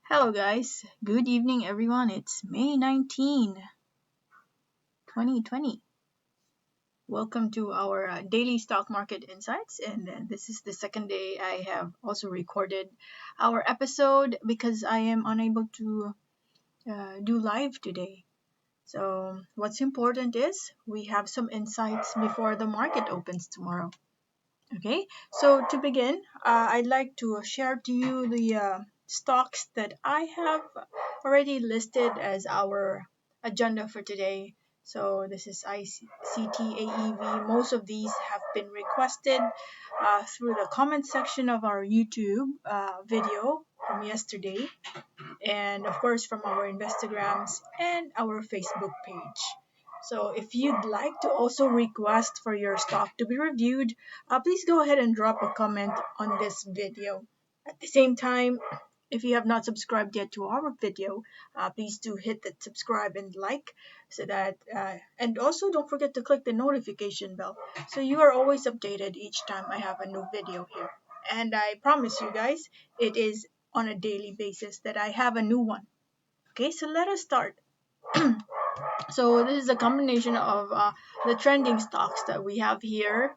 Hello guys, good evening everyone. It's May 19, 2020. Welcome to our daily stock market insights, and this is the second day I have also recorded our episode because I am unable to do live today. So what's important is we have some insights before the market opens tomorrow. Okay, so to begin, I'd like to share to you the stocks that I have already listed as our agenda for today. So this is ICT Most of these have been requested through the comment section of our YouTube video from yesterday, and of course from our Instagrams and our Facebook page. So if you'd like to also request for your stock to be reviewed, please go ahead and drop a comment on this video. At the same time, if you have not subscribed yet to our video, please do hit that subscribe and like so that and also don't forget to click the notification bell so you are always updated each time I have a new video here. And I promise you guys, it is on a daily basis that I have a new one. Okay, so let us start. So this is a combination of the trending stocks that we have here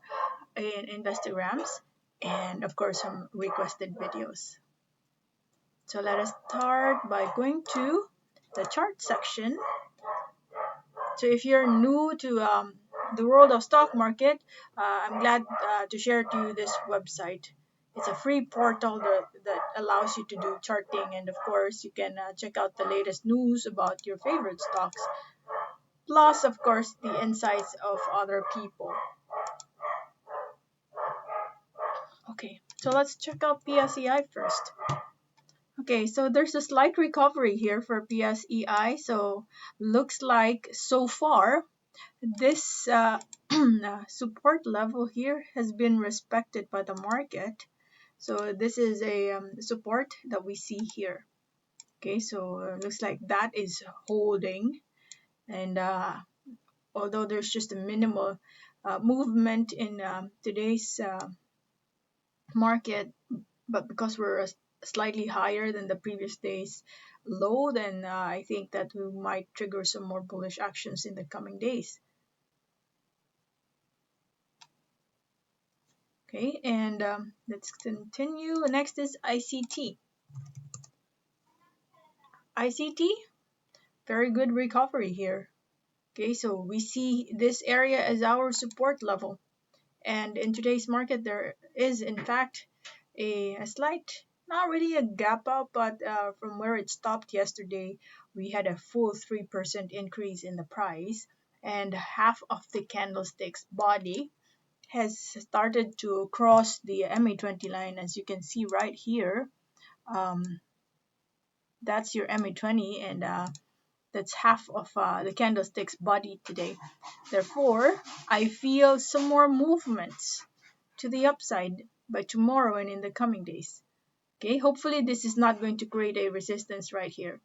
in Instagrams and of course some requested videos. So let us start by going to the chart section. So if you're new to the world of stock market, I'm glad to share to you this website. It's a free portal that allows you to do charting, and of course you can check out the latest news about your favorite stocks, plus of course the insights of other people. Okay, so let's check out PSEI first. Okay, so there's a slight recovery here for PSEI. So looks like so far this support level here has been respected by the market. So this is a support that we see here. Okay, so looks like that is holding, and although there's just a minimal movement in today's market, but because we're slightly higher than the previous day's low, then I think that we might trigger some more bullish actions in the coming days. Okay, and let's continue. Next is ICT. ICT, very good recovery here. Okay, so we see this area as our support level. And in today's market, there is in fact a slight, not really a gap up, but from where it stopped yesterday, we had a full 3% increase in the price, and half of the candlestick's body has started to cross the MA20 line, as you can see right here. That's your MA20, and that's half of the candlestick's body today. Therefore, I feel some more movements to the upside by tomorrow and in the coming days. Okay, hopefully this is not going to create a resistance right here.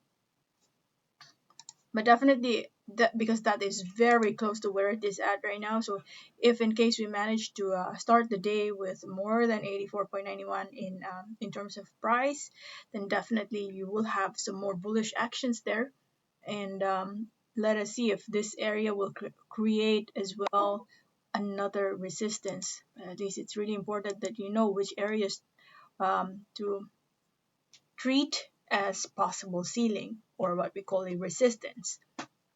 But definitely that, because that is very close to where it is at right now. So if in case we manage to start the day with more than 84.91 in terms of price, then definitely you will have some more bullish actions there. And let us see if this area will create as well another resistance. At least it's really important that you know which areas to treat as possible ceiling, or what we call a resistance.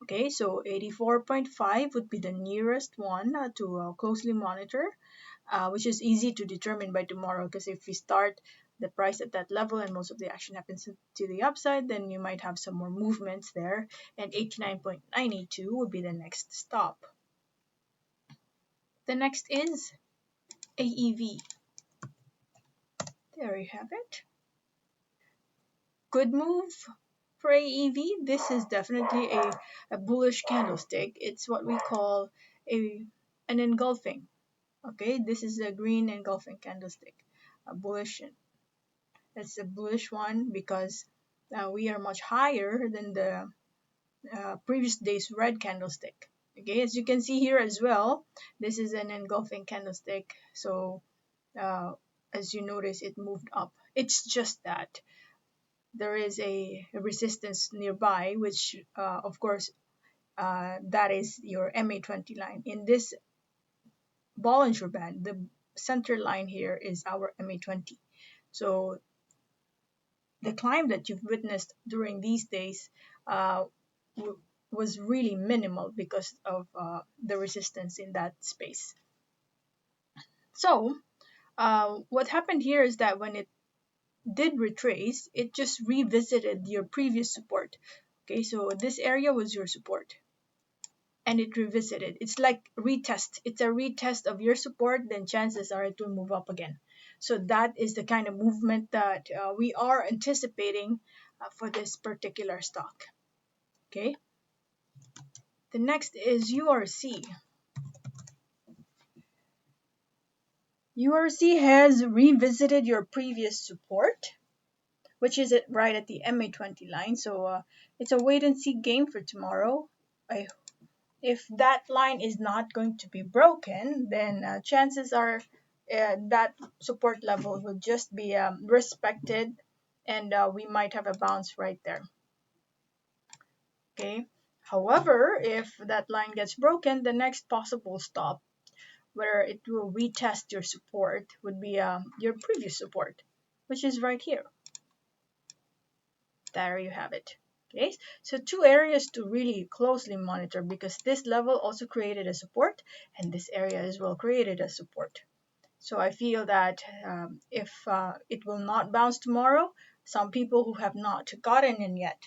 Okay, so 84.5 would be the nearest one to closely monitor, which is easy to determine by tomorrow, because if we start the price at that level and most of the action happens to the upside, then you might have some more movements there, and 89.92 would be the next stop. The next is AEV. There you have it. Good move for AEV. This is definitely a bullish candlestick. It's what we call an engulfing. Okay, this is a green engulfing candlestick, a bullish. It's a bullish one because we are much higher than the previous day's red candlestick. Okay, as you can see here as well, this is an engulfing candlestick. So as you notice, it moved up. It's just that there is a resistance nearby, which of course that is your MA20 line. In this Bollinger Band, the center line here is our MA20. So the climb that you've witnessed during these days uh, was really minimal because of the resistance in that space. So what happened here is that when it did retrace, it just revisited your previous support. Okay, so this area was your support and it revisited. It's like retest. It's a retest of your support, then chances are it will move up again. So that is the kind of movement that we are anticipating for this particular stock. Okay. The next is URC. URC has revisited your previous support, which is right at the MA20 line. So it's a wait and see game for tomorrow. If that line is not going to be broken, then chances are that support level will just be respected, and we might have a bounce right there. Okay. However, if that line gets broken, the next possible stop where it will retest your support would be your previous support, which is right here. There you have it. Okay, so two areas to really closely monitor, because this level also created a support and this area as well created a support. So I feel that if it will not bounce tomorrow, some people who have not gotten in yet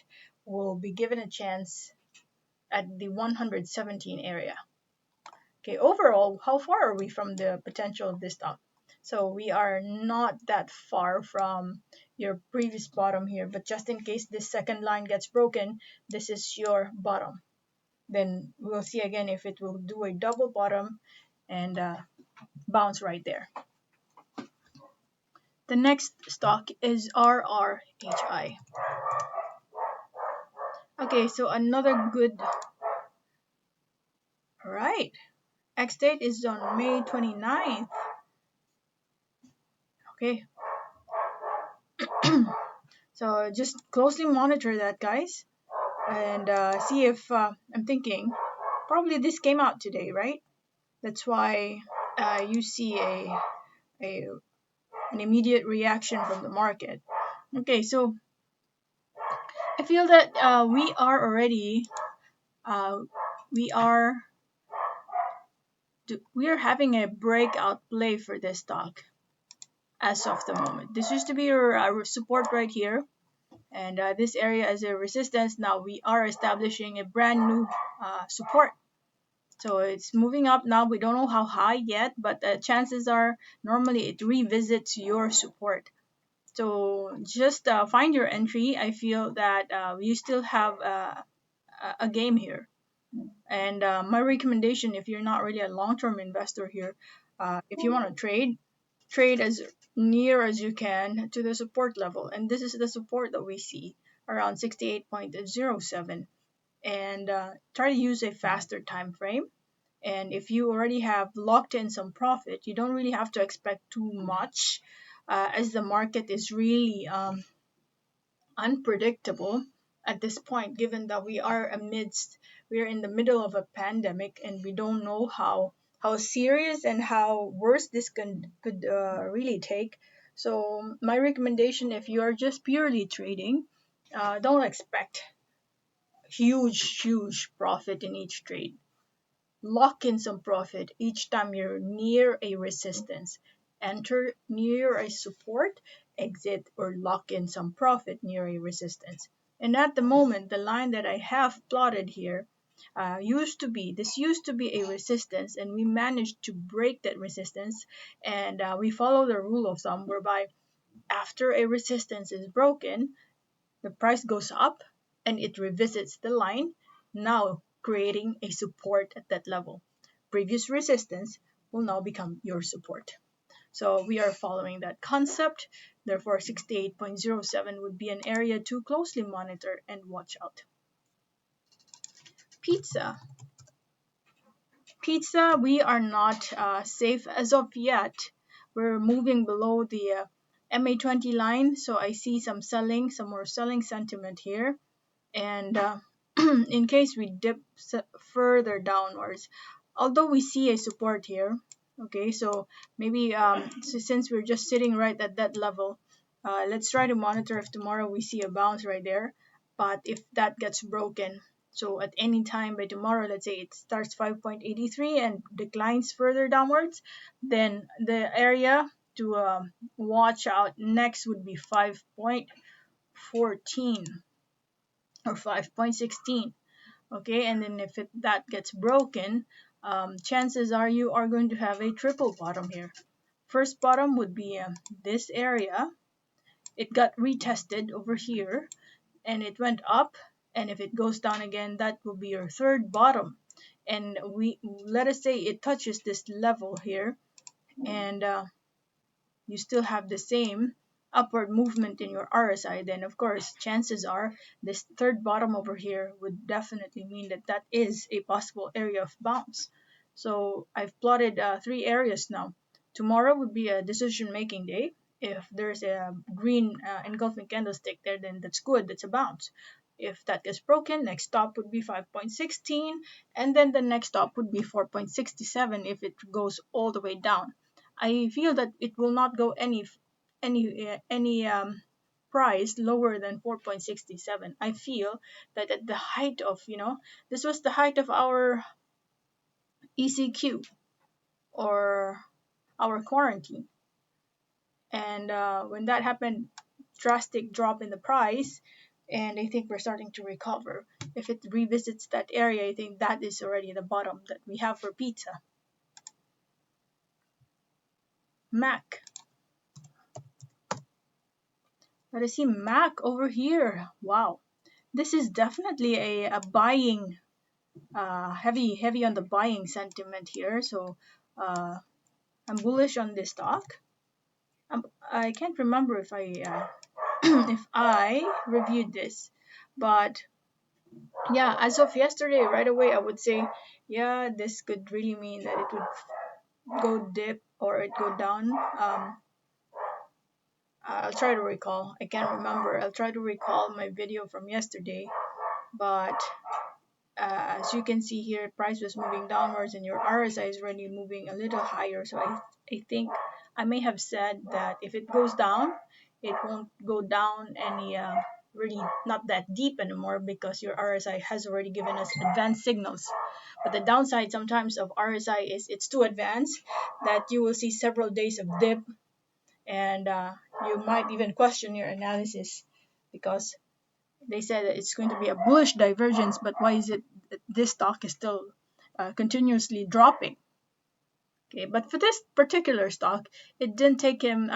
will be given a chance at the 117 area. Okay, overall, how far are we from the potential of this stock? So we are not that far from your previous bottom here, but just in case this second line gets broken, this is your bottom. Then we'll see again if it will do a double bottom and bounce right there. The next stock is RRHI. Okay, so another good. All right. X date is on May 29th. Okay. So just closely monitor that, guys, and see if I'm thinking probably this came out today, right? That's why you see a an immediate reaction from the market. Okay, so I feel that we are already uh, we are we are having a breakout play for this stock as of the moment. This used to be your support right here, and this area is a resistance. Now we are establishing a brand new support. So it's moving up now. We don't know how high yet, but chances are normally it revisits your support. So just find your entry. I feel that you still have a game here. And my recommendation, if you're not really a long-term investor here, if you want to trade as near as you can to the support level. And this is the support that we see around 68.07. And try to use a faster time frame. And if you already have locked in some profit, you don't really have to expect too much, as the market is really unpredictable at this point, given that we are in the middle of a pandemic and we don't know how serious and how worse this could really take. So my recommendation, if you are just purely trading, don't expect huge profit in each trade. Lock in some profit each time you're near a resistance. Enter near a support, exit or lock in some profit near a resistance. And at the moment, the line that I have plotted here used to be a resistance, and we managed to break that resistance. And we follow the rule of thumb whereby after a resistance is broken, the price goes up and it revisits the line, now creating a support at that level. Previous resistance will now become your support. So we are following that concept. Therefore, 68.07 would be an area to closely monitor and watch out. Pizza. Pizza, we are not safe as of yet. We're moving below the MA20 line, so I see some selling, some more selling sentiment here. And in case we dip further downwards, although we see a support here, okay, so maybe since we're just sitting right at that level, let's try to monitor if tomorrow we see a bounce right there. But if that gets broken, so at any time by tomorrow, let's say it starts 5.83 and declines further downwards, then the area to watch out next would be 5.14 or 5.16. Okay, and then if that gets broken, chances are you are going to have a triple bottom here. First bottom would be this area. It got retested over here and it went up, and if it goes down again, that will be your third bottom. And we let us say it touches this level here, and you still have the same upward movement in your RSI, then of course chances are this third bottom over here would definitely mean that that is a possible area of bounce. So I've plotted 3 areas now. Tomorrow would be a decision making day. If there's a green engulfing candlestick there, then that's good, that's a bounce. If that gets broken, next stop would be 5.16, and then the next stop would be 4.67 if it goes all the way down. I feel that it will not go any price lower than 4.67. I feel that at the height of, this was the height of our ECQ or our quarantine. And when that happened, drastic drop in the price, and I think we're starting to recover. If it revisits that area, I think that is already the bottom that we have for pizza. Mack. But I see Mack over here. Wow. This is definitely a buying, heavy on the buying sentiment here. So I'm bullish on this stock. I can't remember if I if I reviewed this, but yeah, as of yesterday, right away, I would say, yeah, this could really mean that it would go dip or it go down. I'll try to recall. I can't remember. I'll try to recall my video from yesterday, but as you can see here, price was moving downwards and your RSI is already moving a little higher. So I think I may have said that if it goes down, it won't go down any really not that deep anymore because your RSI has already given us advanced signals. But the downside sometimes of RSI is it's too advanced that you will see several days of dip, and you might even question your analysis because they said that it's going to be a bullish divergence, but why is it that this stock is still continuously dropping? Okay, but for this particular stock, it didn't take him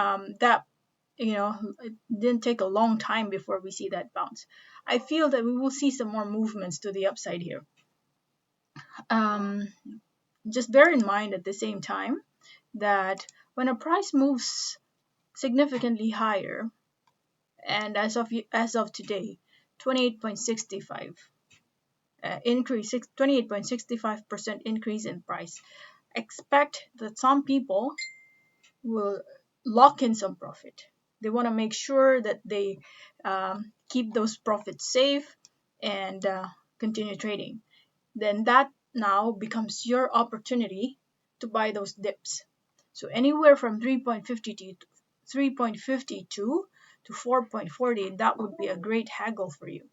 it didn't take a long time before we see that bounce. I feel that we will see some more movements to the upside here. Just bear in mind at the same time that when a price moves significantly higher, and as of today, 28.65 increase, 28.65% increase in price. Expect that some people will lock in some profit. They want to make sure that they keep those profits safe and continue trading. Then that now becomes your opportunity to buy those dips. So anywhere from 3.52 to 4.40, that would be a great haggle for you.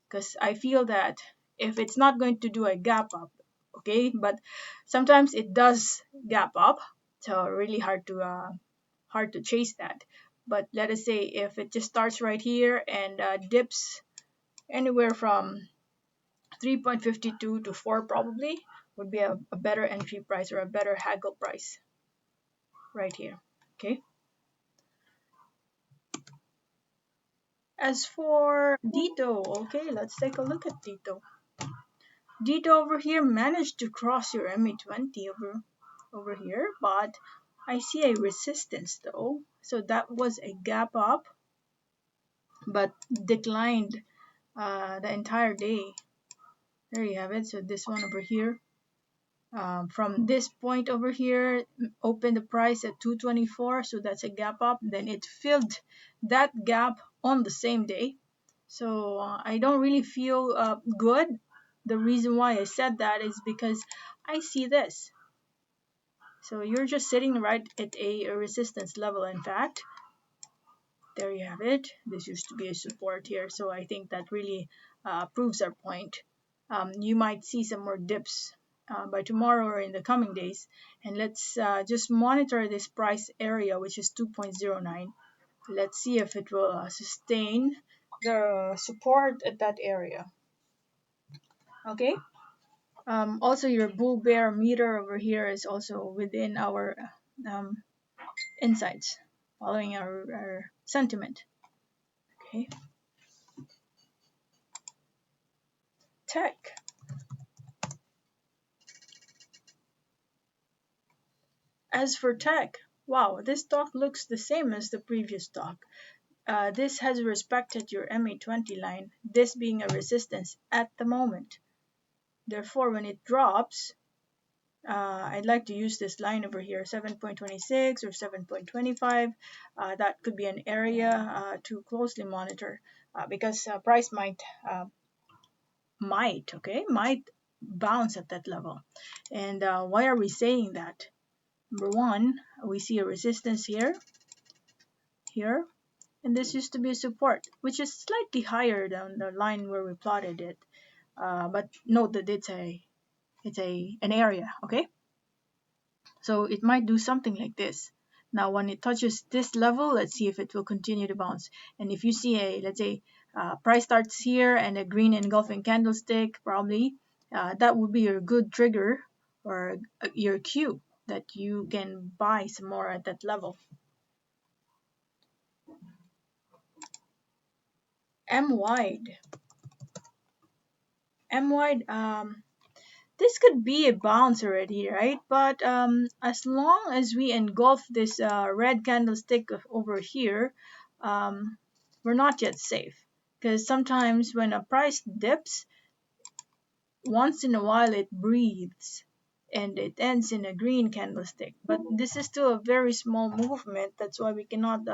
Because I feel that if it's not going to do a gap up, okay, but sometimes it does gap up, so really hard to chase that. But let us say if it just starts right here and dips anywhere from 3.52 to 4 probably would be a better entry price or a better haggle price right here. Okay. As for Dito, okay, let's take a look at Dito. Dito over here managed to cross your MA20 over here, but I see a resistance though. So that was a gap up, but declined the entire day. There you have it. So this one over here, from this point over here, opened the price at 224, so that's a gap up. Then it filled that gap on the same day. So I don't really feel good. The reason why I said that is because I see this. So you're just sitting right at a resistance level. In fact, there you have it. This used to be a support here, so I think that really proves our point. You might see some more dips by tomorrow or in the coming days, and let's just monitor this price area, which is 2.09. Let's see if it will sustain the support at that area. Okay. Also, your bull bear meter over here is also within our um, insights, following our sentiment. Okay. Tech. As for tech, wow, this stock looks the same as the previous stock. This has respected your MA20 line, this being a resistance at the moment. Therefore, when it drops, I'd like to use this line over here, 7.26 or 7.25. That could be an area to closely monitor because price might bounce at that level. And why are we saying that? Number one, we see a resistance here, and this used to be a support, which is slightly higher than the line where we plotted it. But note that it's an area, okay? So it might do something like this. Now, when it touches this level, let's see if it will continue to bounce. And if you see let's say, price starts here and a green engulfing candlestick, probably, that would be your good trigger or your cue that you can buy some more at that level. mwide. This could be a bounce already, right? But as long as we engulf this red candlestick over here, we're not yet safe. Because sometimes when a price dips, once in a while it breathes and it ends in a green candlestick. But this is still a very small movement. That's why we cannot,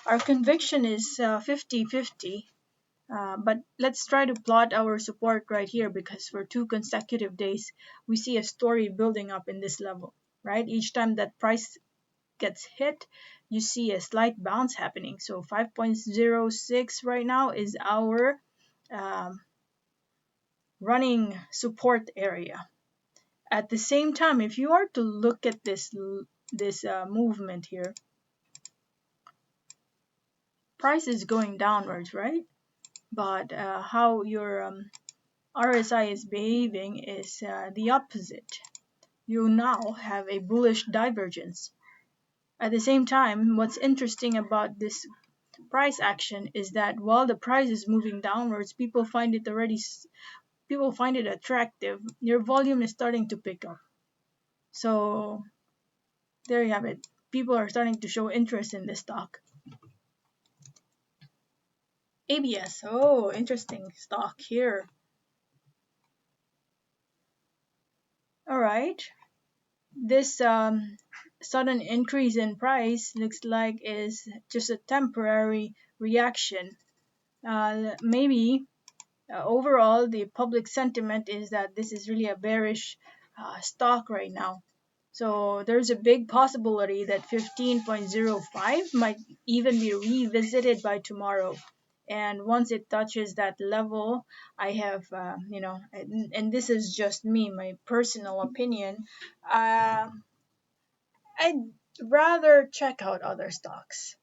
our conviction is 50-50. But let's try to plot our support right here, because for 2 consecutive days, we see a story building up in this level, right? Each time that price gets hit, you see a slight bounce happening. So 5.06 right now is our running support area. At the same time, if you are to look at this movement here, price is going downwards, right? But how your RSI is behaving is the opposite. You now have a bullish divergence. At the same time, what's interesting about this price action is that while the price is moving downwards, people find it attractive. Your volume is starting to pick up. So there you have it. People are starting to show interest in this stock. ABS. Oh, interesting stock here. All right. This sudden increase in price looks like is just a temporary reaction. Maybe overall the public sentiment is that this is really a bearish stock right now. So there's a big possibility that 15.05 might even be revisited by tomorrow. And once it touches that level, I have, and this is just me, my personal opinion, I'd rather check out other stocks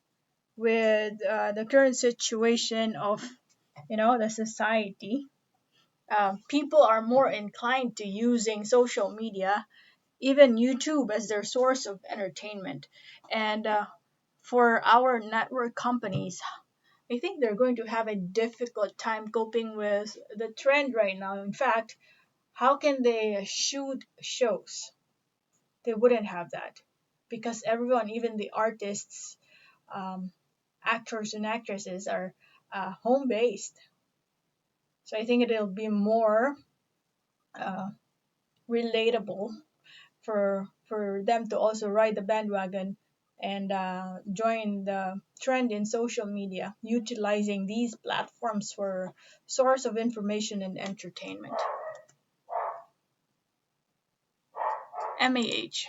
with the current situation of, the society. People are more inclined to using social media, even YouTube, as their source of entertainment. And for our network companies, I think they're going to have a difficult time coping with the trend right now. In fact, how can they shoot shows? They wouldn't have that, because everyone, even the artists, um, actors and actresses, are home based. So I think it'll be more uh, relatable for them to also ride the bandwagon and join the trend in social media, utilizing these platforms for source of information and entertainment. MAH.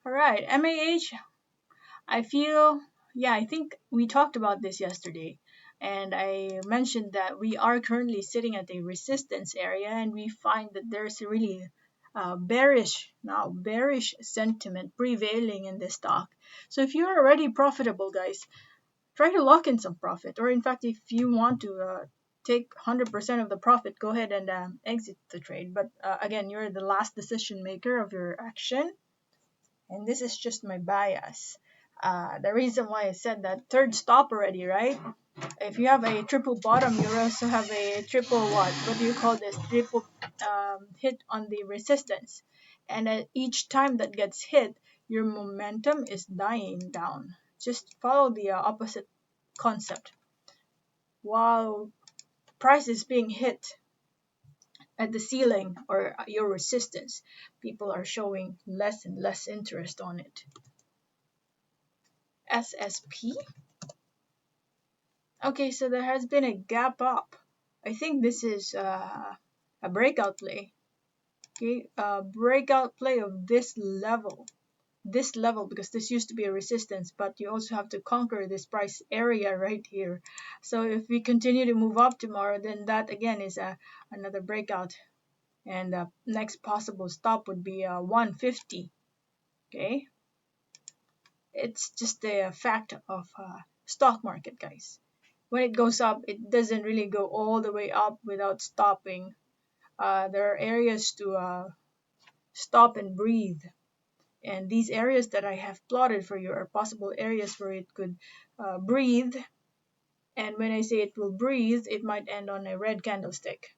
All right, MAH. I feel, yeah, I think we talked about this yesterday, and I mentioned that we are currently sitting at a resistance area, and we find that there's really bearish sentiment prevailing in this stock. So if you're already profitable, guys, try to lock in some profit, or in fact, if you want to take 100% of the profit, go ahead and exit the trade. But again, you're the last decision maker of your action, and this is just my bias. The reason why I said that third stop already, right? If you have a triple bottom, you also have a triple what? What do you call this? Triple hit on the resistance. And at each time that gets hit, your momentum is dying down. Just follow the opposite concept. While price is being hit at the ceiling or your resistance, people are showing less and less interest on it. SSP. Okay, so there has been a gap up. I think this is a breakout play. Okay, a breakout play of this level. This level, because this used to be a resistance, but you also have to conquer this price area right here. So if we continue to move up tomorrow, then that again is another breakout. And next possible stop would be 150. Okay, it's just a fact of stock market, guys. When it goes up, it doesn't really go all the way up without stopping. There are areas to stop and breathe. And these areas that I have plotted for you are possible areas where it could breathe. And when I say it will breathe, it might end on a red candlestick.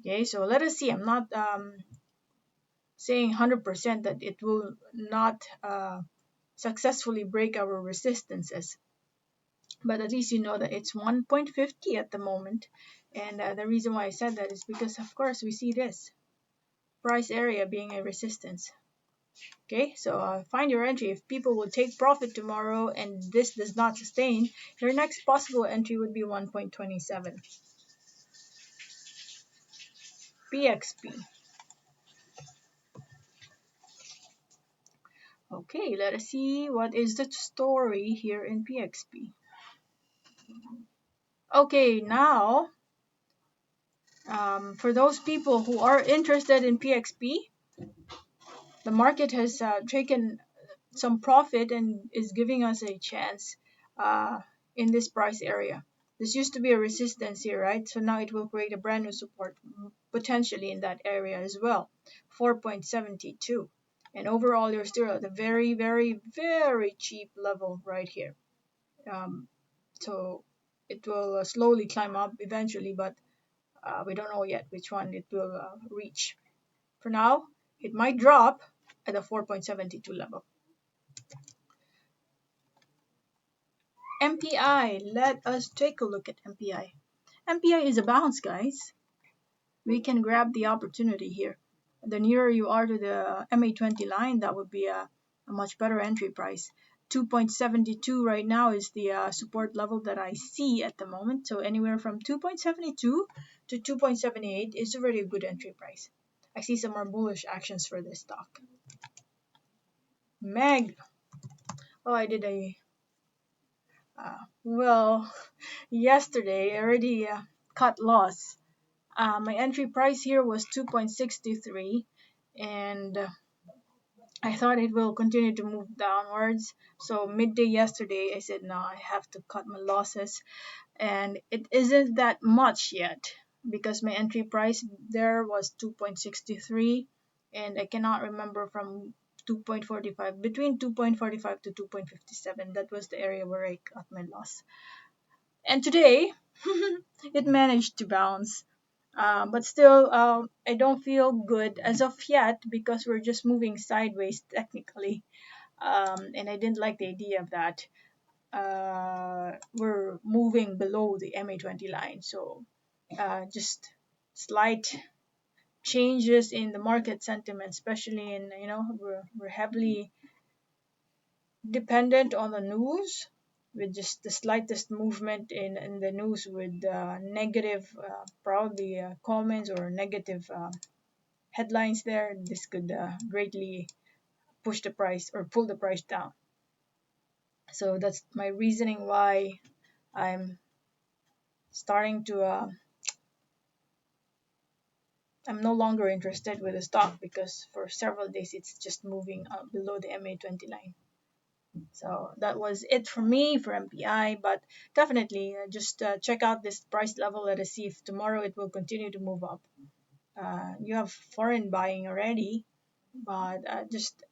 Okay, so let us see. I'm not saying 100% that it will not successfully break our resistances. But at least you know that it's 1.50 at the moment. And the reason why I said that is because, of course, we see this price area being a resistance. Okay, so find your entry. If people will take profit tomorrow and this does not sustain, your next possible entry would be 1.27. PXP. Okay, let us see what is the story here in PXP. Okay, now for those people who are interested in PXP, the market has taken some profit and is giving us a chance in this price area. This used to be a resistance here, right? So now it will create a brand new support potentially in that area as well, 4.72. And overall, you're still at a very, very, very cheap level right here. So it will slowly climb up eventually, but we don't know yet which one it will reach. For now, it might drop at the 4.72 level. MPI, let us take a look at MPI. MPI is a bounce, guys. We can grab the opportunity here. The nearer you are to the MA20 line, that would be a much better entry price. 2.72 right now is the support level that I see at the moment. So anywhere from 2.72 to 2.78 is already a good entry price. I see some more bullish actions for this stock. Meg. Oh, I did a well, yesterday I already cut loss. My entry price here was 2.63, and I thought it will continue to move downwards. So midday yesterday, I said, no, I have to cut my losses. And it isn't that much yet because my entry price there was 2.63, and I cannot remember from 2.45, between 2.45 to 2.57. That was the area where I cut my loss. And today, it managed to bounce. But still, I don't feel good as of yet because we're just moving sideways technically. And I didn't like the idea of that. We're moving below the MA20 line. So just slight changes in the market sentiment, especially in, we're heavily dependent on the news, with just the slightest movement in the news with negative, probably comments or negative headlines there, this could greatly push the price or pull the price down. So that's my reasoning why I'm starting to I'm no longer interested with the stock, because for several days it's just moving up below the MA20 line. So that was it for me for MPI, but definitely just check out this price level. Let us see if tomorrow it will continue to move up. You have foreign buying already, but just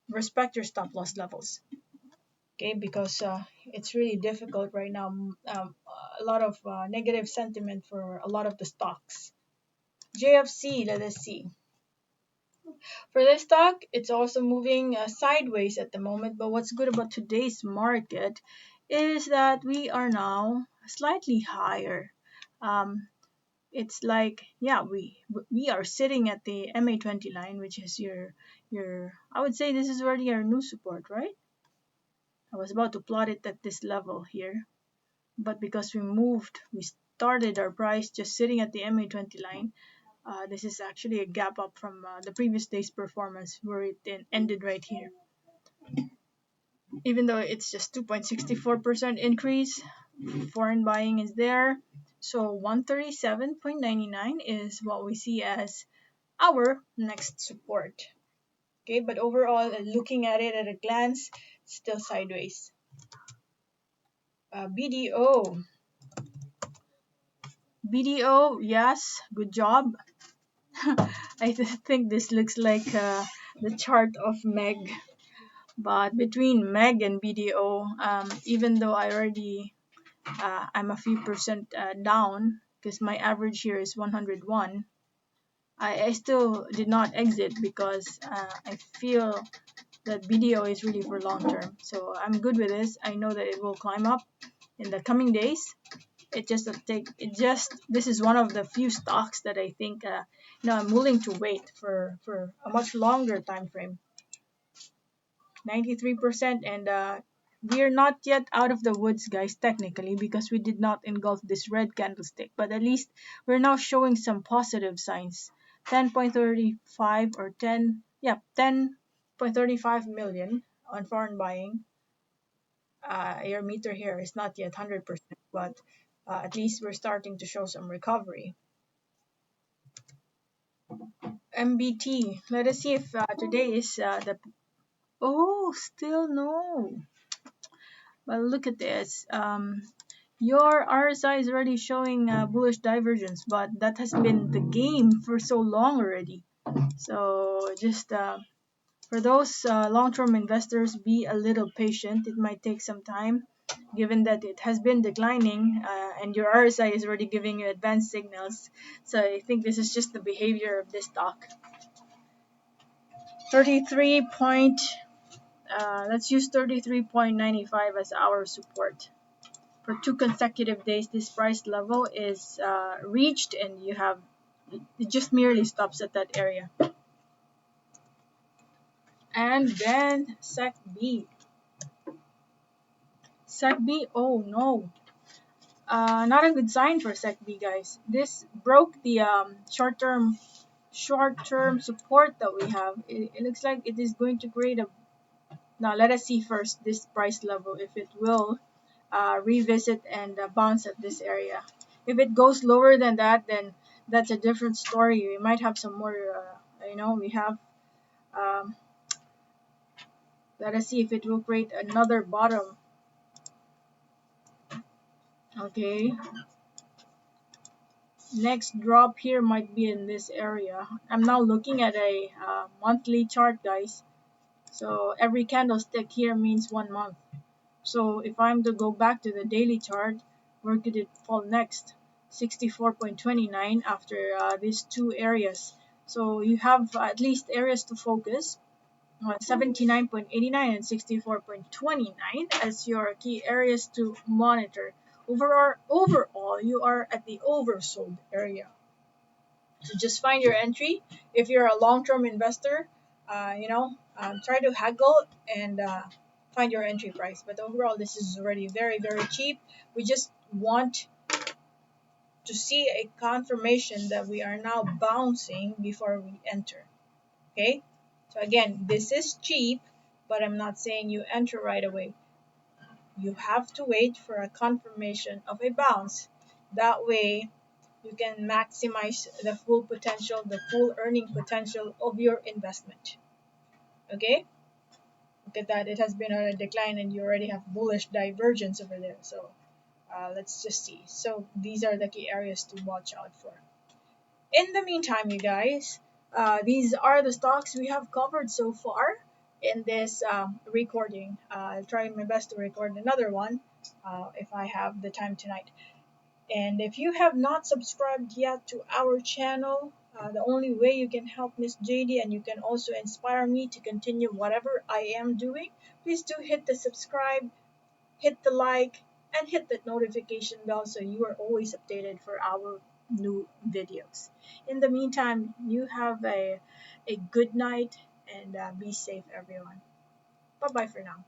respect your stop loss levels. Okay, because it's really difficult right now. A lot of negative sentiment for a lot of the stocks. JFC, let us see. For this stock, it's also moving sideways at the moment. But what's good about today's market is that we are now slightly higher. Um, it's like, yeah, we are sitting at the MA20 line, which is your I would say this is already our new support, right? I was about to plot it at this level here, but because we started our price just sitting at the MA20 line. This is actually a gap up from the previous day's performance, where it ended right here. Even though it's just 2.64% increase, foreign buying is there. So 137.99 is what we see as our next support. Okay, but overall, looking at it at a glance, still sideways. BDO. BDO, yes, good job. I think this looks like the chart of Meg. But between Meg and BDO, even though I'm a few percent down, because my average here is 101, I still did not exit, because I feel that BDO is really for long term. So I'm good with this. I know that it will climb up in the coming days. This is one of the few stocks that I think I'm willing to wait for a much longer time frame. 93%, and we're not yet out of the woods, guys, technically, because we did not engulf this red candlestick, but at least we're now showing some positive signs. 10.35 or 10.35 million on foreign buying. Your meter here is not yet 100%, but at least we're starting to show some recovery. MBT, let us see if today is the still no. But look at this. Your RSI is already showing bullish divergence, but that has been the game for so long already. So just for those long-term investors, be a little patient. It might take some time, given that it has been declining and your RSI is already giving you advanced signals. So I think this is just the behavior of this stock. 33 point. Let's use 33.95 as our support. For 2 consecutive days, this price level is reached, and it just merely stops at that area. And then secb. SecB, oh no, not a good sign for secb, guys. This broke the short-term support that we have. It looks like it is going to create a. Now let us see first this price level, if it will revisit and bounce at this area. If it goes lower than that, then that's a different story. We might have some more. We have. Um, Let us see if it will create another bottom. Okay. Next drop here might be in this area. I'm now looking at a monthly chart, guys. So every candlestick here means 1 month. So if I'm to go back to the daily chart, where could it fall next? 64.29 after these two areas. So you have at least areas to focus. 79.89 and 64.29 as your key areas to monitor. Overall, you are at the oversold area. So just find your entry. If you're a long-term investor, try to haggle and find your entry price. But overall, this is already very, very cheap. We just want to see a confirmation that we are now bouncing before we enter. Okay? So again, this is cheap, but I'm not saying you enter right away. You have to wait for a confirmation of a bounce. That way, you can maximize the full potential, the full earning potential of your investment. Okay? Look at that. It has been on a decline and you already have bullish divergence over there. So let's just see. So these are the key areas to watch out for. In the meantime, you guys, these are the stocks we have covered so far in this recording. I'll try my best to record another one if I have the time tonight. And if you have not subscribed yet to our channel, the only way you can help Miss JD and you can also inspire me to continue whatever I am doing, please do hit the subscribe, hit the like, and hit the notification bell so you are always updated for our new videos. In the meantime, you have a good night and be safe, everyone. Bye bye for now.